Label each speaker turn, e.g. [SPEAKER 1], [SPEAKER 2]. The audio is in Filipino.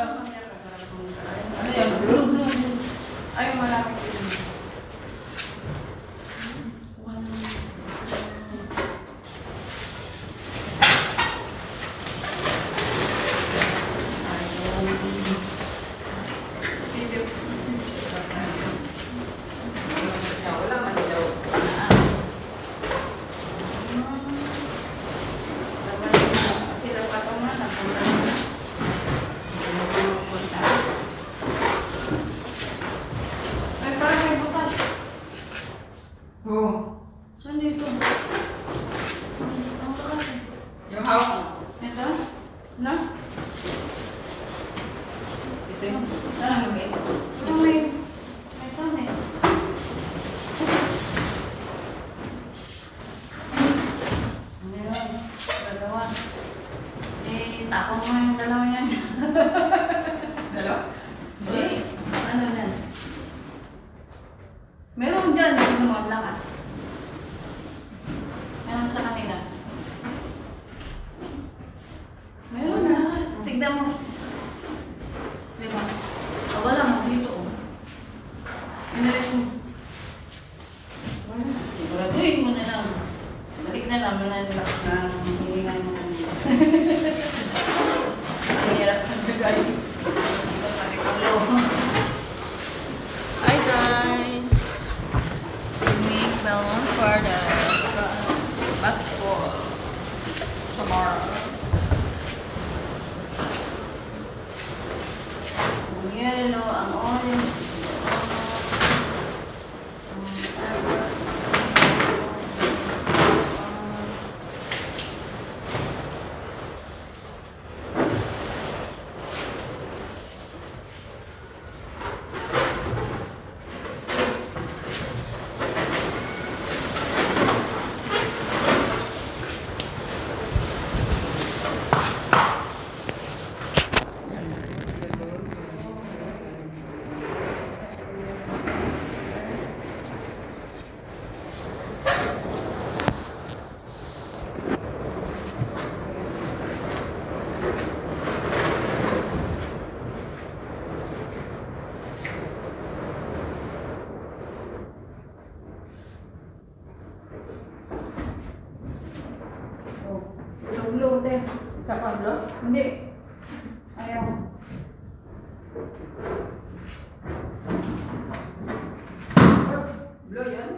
[SPEAKER 1] Ano yan? Blue. Ay, malapit yun. Oh. Saan dito? Ang takas eh. Yung hawak. Ito? No? Ito yung... Saan ang gate? Ito may... May saan eh. Ano yun? Dalawa. Eh, takong mo yung dalawa yan. Dalawa? Hindi. Ano yan? Meron dyan, ano, ang lakas. Meron sa kanila. Meron na. Tignan mo. Diba? Wala mo dito. Inalis mo. Siguraduhin mo na lang. Balik na lang. Wala nila na hilingan mo kanila. Ang hirap ng bigay. Ito pati kalo. Hi guys! Make balloon for the basketball tomorrow. Ang yellow, ang orange, blue din. Isa pa blue? Hindi. Ayaw. Blue yun?